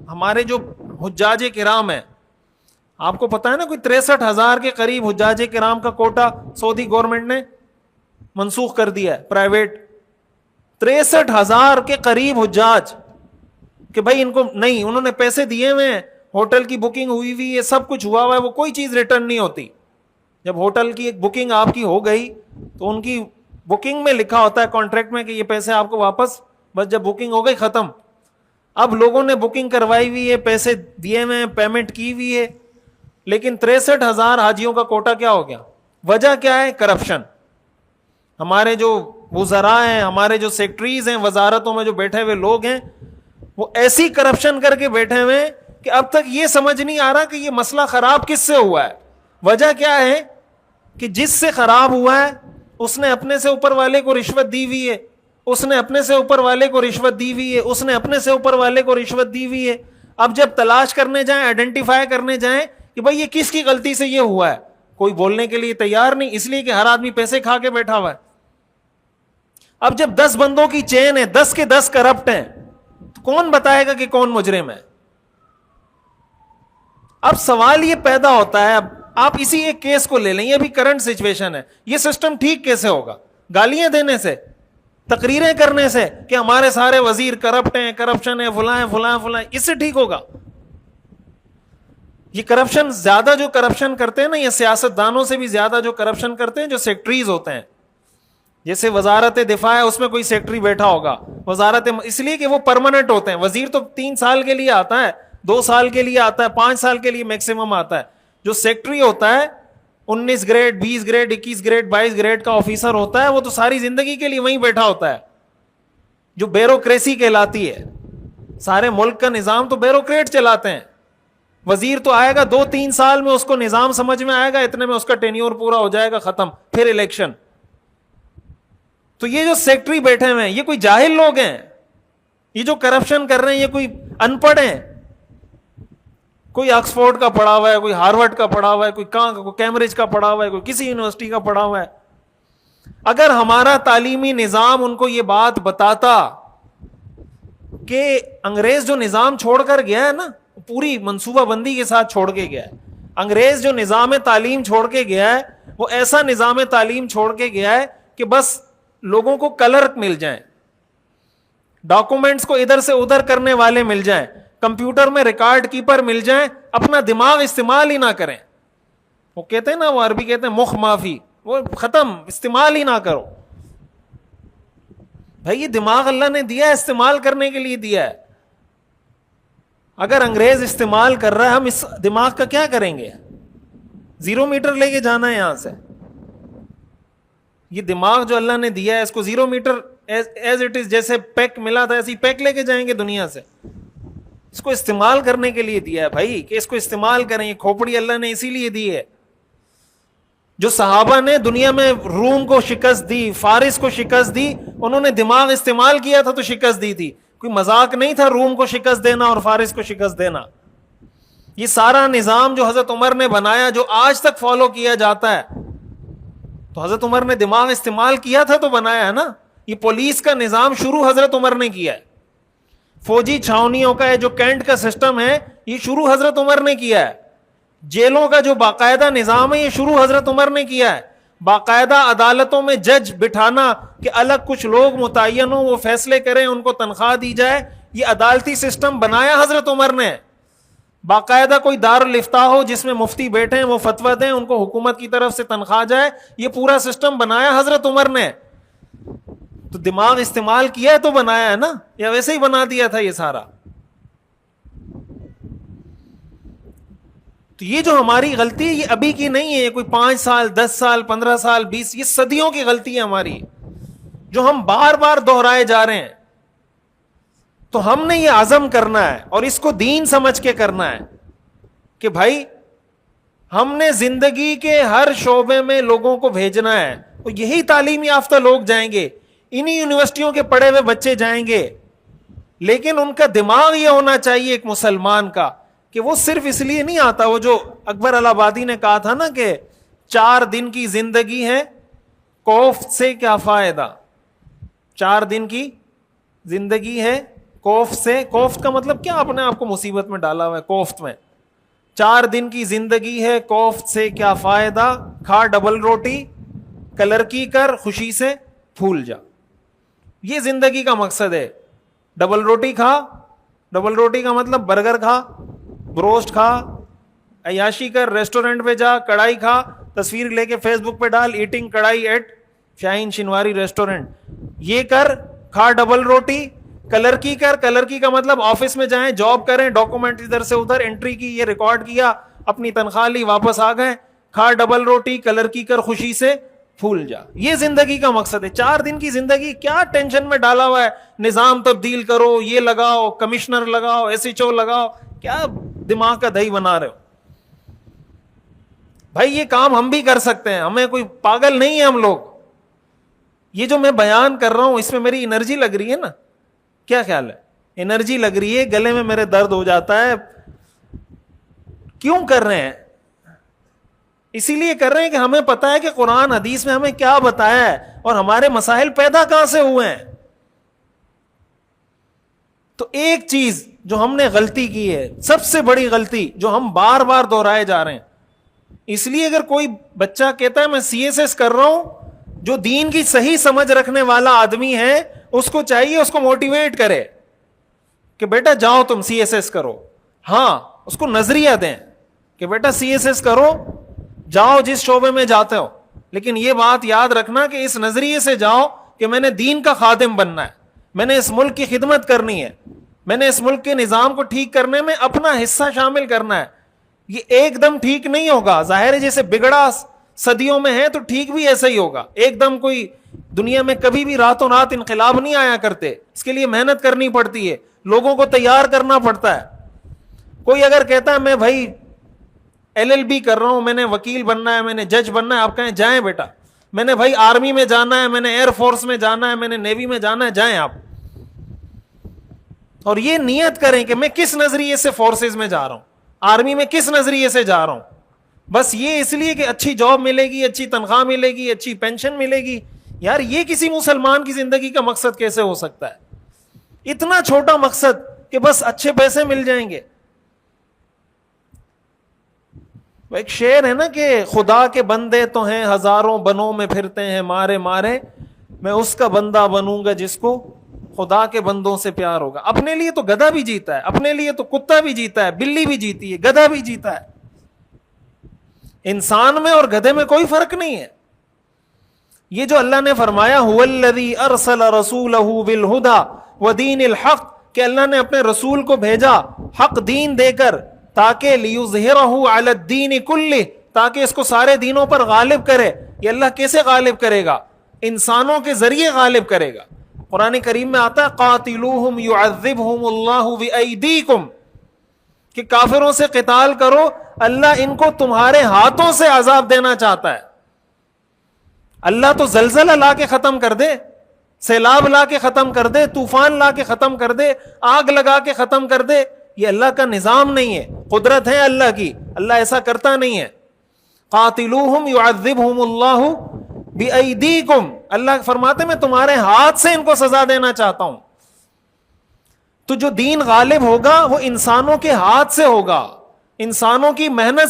ہمارے جو حجاج کرام ہیں, آپ کو پتا ہے نا کوئی 63,000 کے قریب حجاج کرام کا کوٹا سعودی گورنمنٹ نے منسوخ کر دیا ہے, پرائیویٹ 63,000 کے قریب حجاج, کہ بھائی ان کو نہیں, انہوں نے پیسے دیے ہوئے ہیں, ہوٹل کی بکنگ ہوئی ہوئی ہے, سب کچھ ہوا ہوا ہے, وہ کوئی چیز ریٹرن نہیں ہوتی. جب ہوٹل کی ایک بکنگ آپ کی ہو گئی تو ان کی بکنگ میں لکھا ہوتا ہے کانٹریکٹ میں کہ یہ پیسے آپ کو واپس, بس جب بکنگ ہو گئی ختم. اب لوگوں نے بکنگ کروائی ہوئی ہے, پیسے دیے ہوئے ہیں, پیمنٹ کی ہوئی ہے, لیکن 63,000 حاجیوں کا کوٹا کیا ہو گیا؟ وجہ کیا ہے؟ کرپشن. ہمارے جو وزراء ہیں, ہمارے جو سیکٹریز ہیں, وزارتوں میں جو بیٹھے ہوئے لوگ ہیں, وہ ایسی کرپشن کر کے بیٹھے ہوئے ہیں کہ اب تک یہ سمجھ نہیں آ رہا کہ یہ مسئلہ خراب کس سے ہوا ہے. وجہ کیا ہے کہ جس سے خراب ہوا ہے اس نے اپنے سے اوپر والے کو رشوت دی ہوئی ہے, اس نے اپنے سے اوپر والے کو رشوت دی ہوئی ہے, اس نے اپنے سے اوپر والے کو رشوت دی ہوئی ہے. اب جب تلاش کرنے جائیں, آئیڈینٹیفائی کرنے جائیں کہ بھائی یہ کس کی غلطی سے یہ ہوا ہے, کوئی بولنے کے لیے تیار نہیں, اس لیے کہ ہر آدمی پیسے کھا کے بیٹھا ہوا ہے. اب جب 10 بندوں کی چین ہے, 10 کے 10 کرپٹ ہیں, تو کون بتائے گا کہ کون مجرم ہے؟ اب سوال یہ پیدا ہوتا ہے, اب آپ اسی ایک کیس کو لے لیں, یہ ابھی کرنٹ سچویشن ہے, یہ سسٹم ٹھیک کیسے ہوگا؟ گالیاں دینے سے, تقریریں کرنے سے کہ ہمارے سارے وزیر کرپٹ ہیں, کرپشن ہے, فلاں فلاں فلاں, اس سے ٹھیک ہوگا؟ یہ کرپشن زیادہ جو کرپشن کرتے ہیں نا, یہ سیاست دانوں سے بھی زیادہ جو کرپشن کرتے ہیں جو سیکٹریز ہوتے ہیں. جیسے وزارت دفاع ہے, اس میں کوئی سیکٹری بیٹھا ہوگا, وزارت, اس لیے کہ وہ پرماننٹ ہوتے ہیں. وزیر تو 3 سال کے لیے آتا ہے, 2 سال کے لیے آتا ہے, 5 سال کے لیے میکسیمم آتا ہے. جو سیکٹری ہوتا ہے 19 گریڈ 20 گریڈ 21 گریڈ 22 گریڈ کا آفیسر ہوتا ہے, وہ تو ساری زندگی کے لیے وہیں بیٹھا ہوتا ہے, جو بیوروکریسی کہلاتی ہے. سارے ملک کا نظام تو بیوروکریٹ چلاتے ہیں. وزیر تو آئے گا 2-3 سال میں, اس کو نظام سمجھ میں آئے گا, اتنے میں اس کا ٹینیور پورا ہو جائے گا, ختم, پھر الیکشن. تو یہ جو سیکٹری بیٹھے ہوئے ہیں یہ کوئی جاہل لوگ ہیں؟ یہ جو کرپشن کر رہے ہیں یہ کوئی ان پڑھ ہیں؟ کوئی آکسفورڈ کا پڑھا ہوا ہے, کوئی ہارورڈ کا پڑھا ہوا ہے, کوئی کہاں کا, کوئی کیمبرج کا پڑھا ہوا ہے, کوئی کسی یونیورسٹی کا پڑھا ہوا ہے. اگر ہمارا تعلیمی نظام ان کو یہ بات بتاتا کہ انگریز جو نظام چھوڑ کر گیا ہے نا, پوری منصوبہ بندی کے ساتھ چھوڑ کے گیا ہے. انگریز جو نظام تعلیم چھوڑ کے گیا ہے وہ ایسا نظام تعلیم چھوڑ کے گیا ہے کہ بس لوگوں کو کلرک مل جائیں, ڈاکومنٹس کو ادھر سے ادھر کرنے والے مل جائیں, کمپیوٹر میں ریکارڈ کیپر مل جائیں, اپنا دماغ استعمال ہی نہ کریں. وہ کہتے ہیں نا, وہ عربی کہتے ہیں مخ معافی, وہ ختم, استعمال ہی نہ کرو. بھائی یہ دماغ اللہ نے دیا ہے, استعمال کرنے کے لیے دیا ہے. اگر انگریز استعمال کر رہا ہے, ہم اس دماغ کا کیا کریں گے؟ 0 میٹر لے کے جانا ہے یہاں سے. یہ دماغ جو اللہ نے دیا ہے اس کو 0 میٹر ایز اٹ از, جیسے پیک ملا تھا ایسی پیک لے کے جائیں گے دنیا سے. اس کو استعمال کرنے کے لیے دیا ہے بھائی, کہ اس کو استعمال کریں. یہ کھوپڑی اللہ نے اسی لیے دی ہے. جو صحابہ نے دنیا میں روم کو شکست دی, فارس کو شکست دی, انہوں نے دماغ استعمال کیا تھا تو شکست دی تھی. کوئی مذاق نہیں تھا روم کو شکست دینا اور فارس کو شکست دینا. یہ سارا نظام جو حضرت عمر نے بنایا, جو آج تک فالو کیا جاتا ہے, تو حضرت عمر نے دماغ استعمال کیا تھا تو بنایا ہے نا. یہ پولیس کا نظام شروع حضرت عمر نے کیا ہے. فوجی چھاونیوں کا جو کینٹ کا سسٹم ہے یہ شروع حضرت عمر نے کیا ہے. جیلوں کا جو باقاعدہ نظام ہے یہ شروع حضرت عمر نے کیا ہے. باقاعدہ عدالتوں میں جج بٹھانا کہ الگ کچھ لوگ متعین ہوں, وہ فیصلے کریں, ان کو تنخواہ دی جائے, یہ عدالتی سسٹم بنایا حضرت عمر نے. باقاعدہ کوئی دارالافتاء ہو جس میں مفتی بیٹھے ہیں, وہ فتویٰ دیں, ان کو حکومت کی طرف سے تنخواہ جائے, یہ پورا سسٹم بنایا حضرت عمر نے. تو دماغ استعمال کیا ہے تو بنایا ہے نا, یا ویسے ہی بنا دیا تھا یہ سارا؟ تو یہ جو ہماری غلطی ہے یہ ابھی کی نہیں ہے, یہ کوئی 5 سال 10 سال 15 سال 20, یہ صدیوں کی غلطی ہے ہماری جو ہم بار بار دہرائے جا رہے ہیں. تو ہم نے یہ عزم کرنا ہے اور اس کو دین سمجھ کے کرنا ہے کہ بھائی ہم نے زندگی کے ہر شعبے میں لوگوں کو بھیجنا ہے. اور یہی تعلیم یافتہ لوگ جائیں گے, انہی یونیورسٹیوں کے پڑھے ہوئے بچے جائیں گے, لیکن ان کا دماغ یہ ہونا چاہیے ایک مسلمان کا کہ وہ صرف اس لیے نہیں آتا. وہ جو اکبر الہ آبادی نے کہا تھا نا کہ 4 دن کی زندگی ہے کوفت سے کیا فائدہ, 4 دن کی زندگی ہے کوفت سے، کوفت کا مطلب کیا اپنے آپ کو مصیبت میں ڈالا ہوا ہے کوفت میں. 4 دن کی زندگی ہے، کوفت سے کیا فائدہ، کھا ڈبل روٹی، کلر کی کر، خوشی سے پھول جا. یہ زندگی کا مقصد ہے. ڈبل روٹی کھا، ڈبل روٹی کا مطلب برگر کھا، بروسٹ کھا، عیاشی کر، ریسٹورنٹ پہ جا، کڑھائی کھا، تصویر لے کے فیس بک پہ ڈال، ایٹنگ کڑھائی ایٹ شاہین شنواری ریسٹورنٹ. یہ کر، کھا ڈبل روٹی، کلر کی کر. کلر کی کا مطلب آفس میں جائیں، جاب کریں، ڈاکومنٹ ادھر سے ادھر انٹری کی، یہ ریکارڈ کیا، اپنی تنخواہ لی، واپس آ گئے. کھا ڈبل روٹی، کلر کی کر، خوشی سے پھول جا. یہ زندگی کا مقصد ہے. 4 دن کی زندگی کیا ٹینشن میں ڈالا ہوا ہے، نظام تبدیل کرو، یہ لگاؤ، کمشنر لگاؤ، ایس ایچ او لگاؤ، کیا دماغ کا دہی بنا رہے ہو بھائی. یہ کام ہم بھی کر سکتے ہیں، ہمیں کوئی پاگل نہیں ہے ہم لوگ. یہ جو میں بیان کر رہا ہوں اس میں میری انرجی لگ رہی ہے نا، کیا خیال ہے؟ انرجی لگ رہی ہے، گلے میں میرے درد ہو جاتا ہے. کیوں کر رہے ہیں؟ اسی لیے کر رہے ہیں کہ ہمیں پتا ہے کہ قرآن حدیث میں ہمیں کیا بتایا ہے اور ہمارے مسائل پیدا کہاں سے ہوئے ہیں. تو ایک چیز جو ہم نے غلطی کی ہے، سب سے بڑی غلطی جو ہم بار بار دہرائے جا رہے ہیں، اس لیے اگر کوئی بچہ کہتا ہے میں سی ایس ایس کر رہا ہوں، جو دین کی صحیح سمجھ رکھنے والا آدمی ہے اس کو چاہیے اس کو موٹیویٹ کرے کہ بیٹا جاؤ تم سی ایس ایس کرو. ہاں اس کو نظریہ دیں کہ بیٹا سی ایس ایس کرو، جاؤ جس شعبے میں جاتے ہو، لیکن یہ بات یاد رکھنا کہ اس نظریے سے جاؤ کہ میں نے دین کا خادم بننا ہے، میں نے اس ملک کی خدمت کرنی ہے، میں نے اس ملک کے نظام کو ٹھیک کرنے میں اپنا حصہ شامل کرنا ہے. یہ ایک دم ٹھیک نہیں ہوگا، ظاہر ہے جیسے بگڑا صدیوں میں ہے تو ٹھیک بھی ایسا ہی ہوگا. ایک دم کوئی دنیا میں کبھی بھی راتوں رات انقلاب نہیں آیا کرتے، اس کے لیے محنت کرنی پڑتی ہے، لوگوں کو تیار کرنا پڑتا ہے. کوئی اگر کہتا ہے میں بھائی LLB کر رہا ہوں، میں نے وکیل بننا ہے، میں نے جج بننا ہے، آپ کہیں جائیں بیٹا. میں نے بھائی آرمی میں جانا ہے، میں نے ایئر فورس میں جانا ہے، میں نے نیوی میں جانا ہے، جائیں آپ. اور یہ نیت کریں کہ میں کس نظریے سے فورسز میں جا رہا ہوں، آرمی میں کس نظریے سے جا رہا ہوں. بس یہ اس لیے کہ اچھی جاب ملے گی، اچھی تنخواہ ملے گی، اچھی پینشن ملے گی. یار یہ کسی مسلمان کی زندگی کا مقصد کیسے ہو سکتا ہے؟ اتنا چھوٹا مقصد کہ بس اچھے پیسے مل جائیں گے. ایک شعر ہے نا کہ خدا کے بندے تو ہیں ہزاروں بنوں میں پھرتے ہیں مارے مارے، میں اس کا بندہ بنوں گا جس کو خدا کے بندوں سے پیار ہوگا. اپنے لیے تو گدھا بھی جیتا ہے، اپنے لیے تو کتا بھی جیتا ہے، بلی بھی جیتی ہے، گدھا بھی جیتا ہے. انسان میں اور گدھے میں کوئی فرق نہیں ہے. یہ جو اللہ نے فرمایا هو الذی ارسل رسولہ بالہدی ودین الحق، کہ اللہ نے اپنے رسول کو بھیجا حق دین دے کر تاکہ لیظہرہ علی الدین کلہ، تاکہ اس کو سارے دینوں پر غالب کرے. یہ اللہ کیسے غالب کرے گا؟ انسانوں کے ذریعے غالب کرے گا. قرآن کریم میں آتا ہے قاتلوہم یعذبہم اللہ بایدیکم، کہ کافروں سے قتال کرو، اللہ ان کو تمہارے ہاتھوں سے عذاب دینا چاہتا ہے. اللہ تو زلزلہ لا کے ختم کر دے، سیلاب لا کے ختم کر دے، طوفان لا کے ختم کر دے، آگ لگا کے ختم کر دے. یہ اللہ کا نظام نہیں ہے، قدرت ہے اللہ کی، اللہ ایسا کرتا نہیں ہے. قاتلوہم یعذبہم اللہ بایدیکم، اللہ فرماتے میں تمہارے ہاتھ سے ان کو سزا دینا چاہتا ہوں. تو جو دین غالب ہوگا وہ انسانوں کے ہاتھ سے ہوگا، انسانوں کی محنت